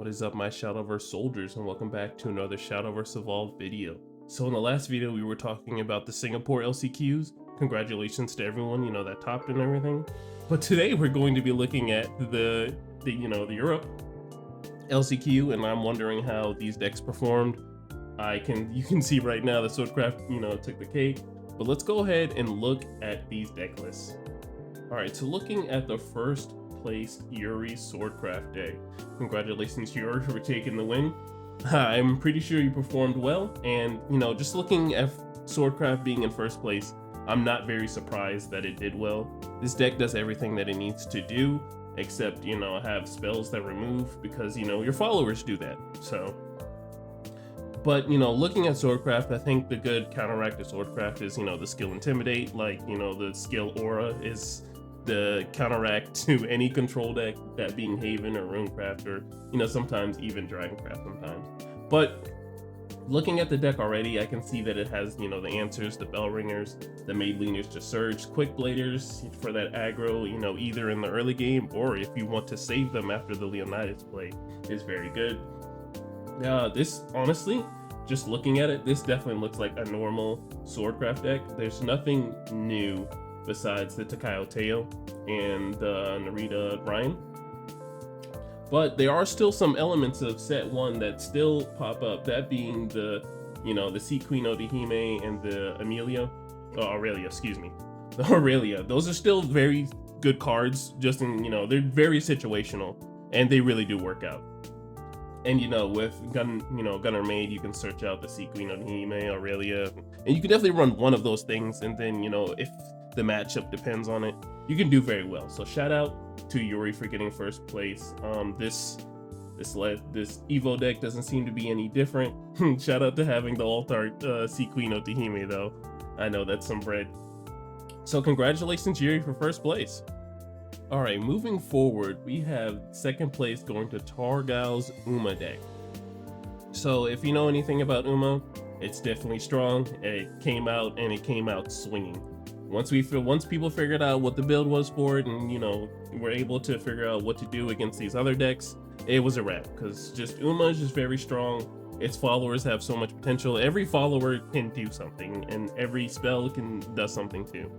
is up, my Shadowverse soldiers, and welcome back to another Shadowverse Evolved video. So in the last video we were talking about the Singapore LCQs. Congratulations to everyone, that topped and everything. But today we're going to be looking at the Europe LCQ, and I'm wondering how these decks performed. You can see right now the Swordcraft, took the cake. But let's go ahead and look at these deck lists. Alright, so looking at the first place Yuri Swordcraft deck. Congratulations Yuri for taking the win. I'm pretty sure you performed well, and just looking at Swordcraft being in first place, I'm not very surprised that it did well. This deck does everything that it needs to do, except have spells that remove, because your followers do that. So but looking at Swordcraft, I think the good counteract to Swordcraft is the skill Intimidate. Like the skill Aura is the counteract to any control deck, that being Haven or Runecraft, or sometimes even Dragoncraft sometimes. But looking at the deck already, I can see that it has the answers, the Bell Ringers, the Made Leaners to Surge, Quick Bladers for that aggro, either in the early game or if you want to save them after the Leonidas play, is very good. This honestly, just looking at it, this definitely looks like a normal Swordcraft deck. There's nothing new besides the Takayo Teo and the Narita Brian. But there are still some elements of set 1 that still pop up, that being the Sea Queen Odihime and the Aurelia, excuse me. The Aurelia. Those are still very good cards, just in, they're very situational, and they really do work out. And with Gunner Maid, you can search out the Sea Queen Odihime, Aurelia, and you can definitely run one of those things, and then if the matchup depends on it, you can do very well. So shout out to Yuri for getting first place. This Evo deck doesn't seem to be any different. Shout out to having the alt-art Sea Queen Otihime though. I know that's some bread. So congratulations Yuri for first place. Alright, moving forward, we have second place going to Targal's Uma deck. So if you know anything about Uma, it's definitely strong. It came out swinging. Once people figured out what the build was for it, and were able to figure out what to do against these other decks, it was a wrap, because just Uma is just very strong. Its followers have so much potential. Every follower can do something, and every spell does something too.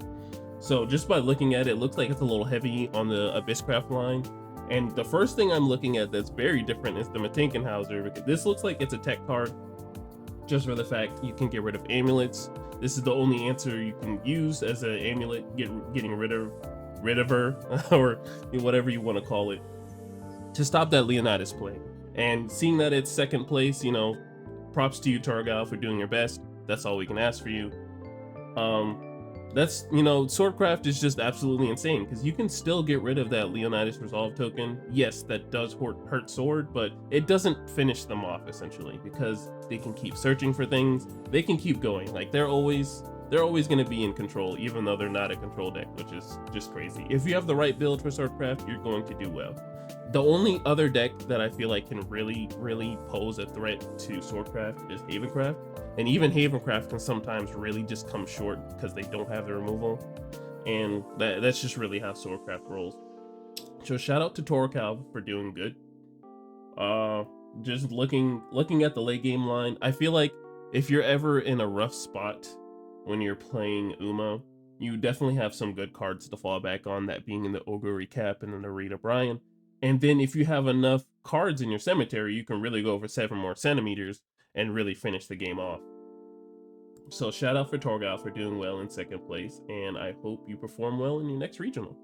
So just by looking at it, looks like it's a little heavy on the Abysscraft line. And the first thing I'm looking at that's very different is the Matinkenhauser, because this looks like it's a tech card, just for the fact you can get rid of amulets. This is the only answer you can use as an amulet, getting rid of her, or whatever you want to call it, to stop that Leonidas play. And seeing that it's second place, props to you, Targal, for doing your best. That's all we can ask for you. That's, Swordcraft is just absolutely insane, because you can still get rid of that Leonidas Resolve token. Yes, that does hurt Sword, but it doesn't finish them off, essentially, because they can keep searching for things. They can keep going. Like, they're always going to be in control, even though they're not a control deck, which is just crazy. If you have the right build for Swordcraft, you're going to do well. The only other deck that I feel like can really, really pose a threat to Swordcraft is Havencraft. And even Havencraft can sometimes really just come short because they don't have the removal. And that's just really how Swordcraft rolls. So shout out to Torcal for doing good. Just looking at the late game line, I feel like if you're ever in a rough spot when you're playing Uma, you definitely have some good cards to fall back on, that being in the Ogre Recap and in the Rita Brian. And then if you have enough cards in your cemetery, you can really go for 7 more centimeters and really finish the game off. So shout out for Torgal for doing well in second place, and I hope you perform well in your next regional.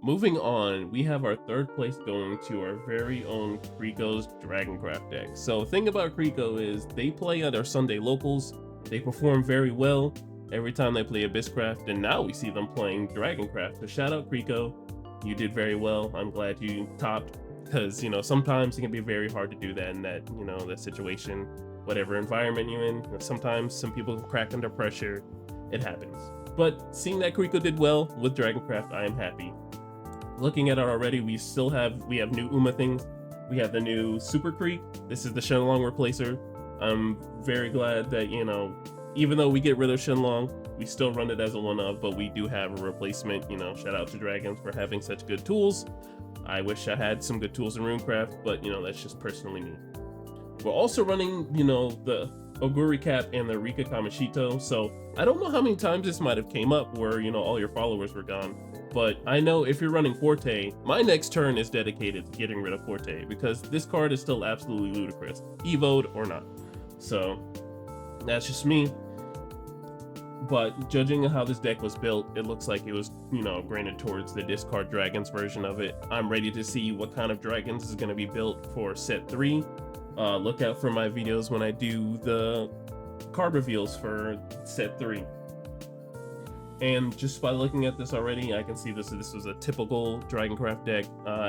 Moving on, we have our third place going to our very own Kriko's Dragoncraft deck. So the thing about Kriko is they play at our Sunday locals. They perform very well every time they play Abysscraft, and now we see them playing Dragoncraft. So shout out Kriko, you did very well. I'm glad you topped, because sometimes it can be very hard to do that in that that situation, whatever environment you're in. Sometimes some people can crack under pressure. It happens. But seeing that Kriko did well with Dragoncraft, I am happy. Looking at it already, we have new Uma things. We have the new Super Creek. This is the Shenlong replacer. I'm very glad that even though we get rid of Shenlong, we still run it as a one-of, but we do have a replacement. Shout out to Dragons for having such good tools. I wish I had some good tools in runecraft, but you know, that's just personally me. We're also running, you know, the Oguri Cap and the Rika Kamishito, so I don't know how many times this might have came up where, you know, all your followers were gone, but I know if you're running Forte, my next turn is dedicated to getting rid of Forte, because this card is still absolutely ludicrous, evoed or not. So that's just me. But judging how this deck was built, it looks like it was, you know, granted towards the discard dragons version of it. I'm ready to see what kind of dragons is going to be built for set 3. Look out for my videos when I do the card reveals for set 3. And just by looking at this already, I can see this was a typical Dragoncraft deck.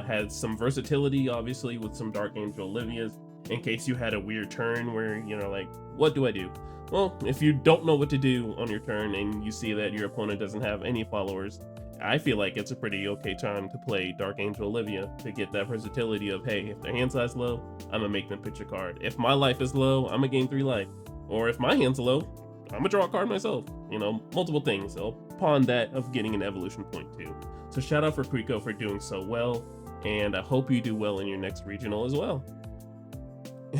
Had some versatility, obviously, with some Dark Angel Olivias, in case you had a weird turn where, you know, like, what do I do? Well, if you don't know what to do on your turn and you see that your opponent doesn't have any followers, I feel like it's a pretty okay time to play Dark Angel Olivia to get that versatility of, hey, if their hand size low, I'm gonna make them pitch a card. If my life is low, I'm gonna gain 3 life. Or if my hand's low, I'm gonna draw a card myself. You know, multiple things upon that of getting an evolution point too. So shout out for Kriko for doing so well, and I hope you do well in your next regional as well.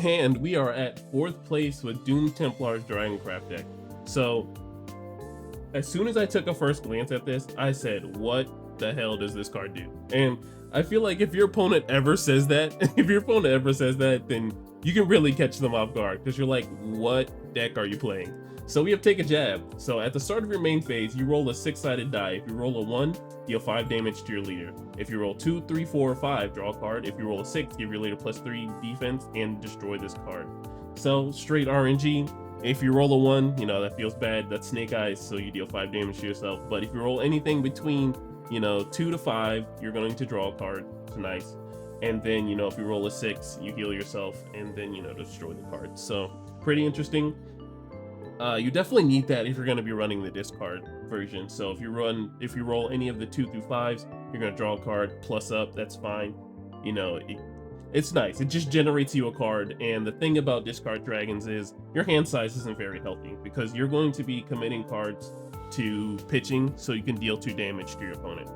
And we are at 4th place with Doom Templar's Dragoncraft deck. So as soon as I took a first glance at this, I said, what the hell does this card do? And I feel like if your opponent ever says that, then you can really catch them off guard, because you're like, what deck are you playing? So we have Take a Jab. So at the start of your main phase, you roll a 6-sided die. If you roll a 1, deal 5 damage to your leader. If you roll 2, 3, 4, or 5, draw a card. If you roll a 6, give your leader +3 defense and destroy this card. So straight RNG. If you roll a 1, you know, that feels bad. That's Snake Eyes, so you deal 5 damage to yourself. But if you roll anything between, you know, 2 to 5, you're going to draw a card. It's nice. And then, you know, if you roll a 6, you heal yourself and then, you know, destroy the card. So pretty interesting. You definitely need that if you're going to be running the discard version. So if you roll any of the 2 through 5s, you're going to draw a card plus up. That's fine. You know, it's nice. It just generates you a card. And the thing about discard dragons is your hand size isn't very healthy, because you're going to be committing cards to pitching so you can deal 2 damage to your opponent.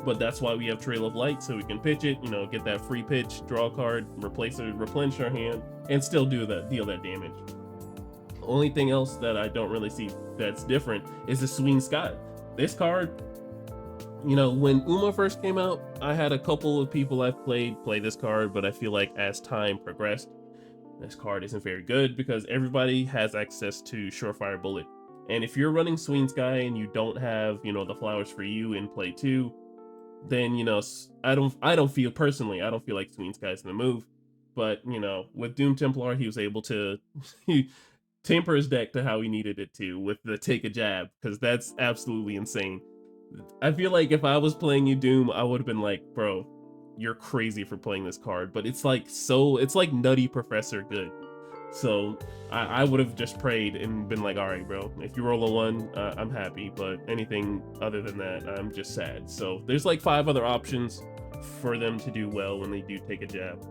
But that's why we have Trail of Light, so we can pitch it, you know, get that free pitch, draw a card, replace it, replenish our hand, and still deal that damage. Only thing else that I don't really see that's different is the Swing Sky. This card, you know, when Uma first came out, I had a couple of people I've played play this card, but I feel like as time progressed, this card isn't very good because everybody has access to Surefire Bullet. And if you're running Swing Sky and you don't have, you know, the flowers for you in play 2, then, you know, I don't feel like Swing Sky is the move. But, you know, with Doom Templar, he was able to temper his deck to how he needed it to with the Take a Jab, because that's absolutely insane. I feel like if I was playing you Doom, I would have been like, bro, you're crazy for playing this card. But it's like Nutty Professor good. So I would have just prayed and been like, all right, bro, if you roll a 1, I'm happy, but anything other than that, I'm just sad. So there's like 5 other options for them to do well when they do Take a Jab.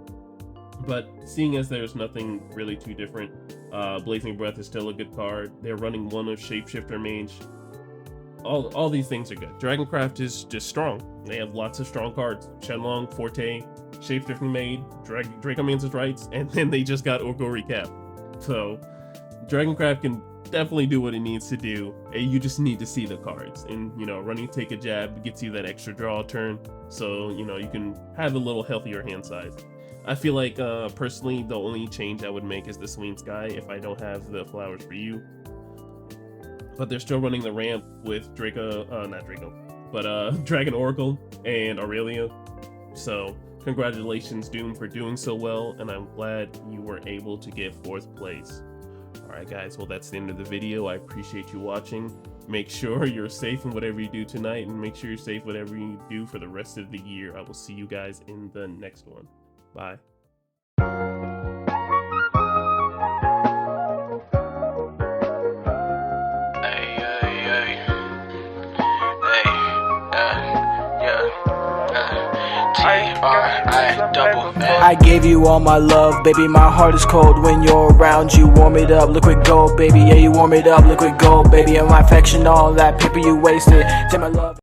But seeing as there's nothing really too different, Blazing Breath is still a good card. They're running 1 of Shapeshifter Mage. All these things are good. Dragoncraft is just strong. They have lots of strong cards. Shenlong, Forte, Shapeshifting Mage, Dracomancer's Rights, and then they just got Oguri Cap. So Dragoncraft can definitely do what it needs to do, and you just need to see the cards. And, you know, running Take a Jab gets you that extra draw turn, so, you know, you can have a little healthier hand size. I feel like, personally, the only change I would make is the Swing Sky if I don't have the flowers for you. But they're still running the ramp with Dragon Oracle and Aurelia. So congratulations, Doom, for doing so well, and I'm glad you were able to get 4th place. Alright guys, well that's the end of the video. I appreciate you watching. Make sure you're safe in whatever you do tonight, and make sure you're safe whatever you do for the rest of the year. I will see you guys in the next one. Bye. I gave you all my love, baby, my heart is cold when you're around. You warm it up, liquid gold, baby, yeah, you warm it up, liquid gold, baby, and my affection, all that paper you wasted. Take my love.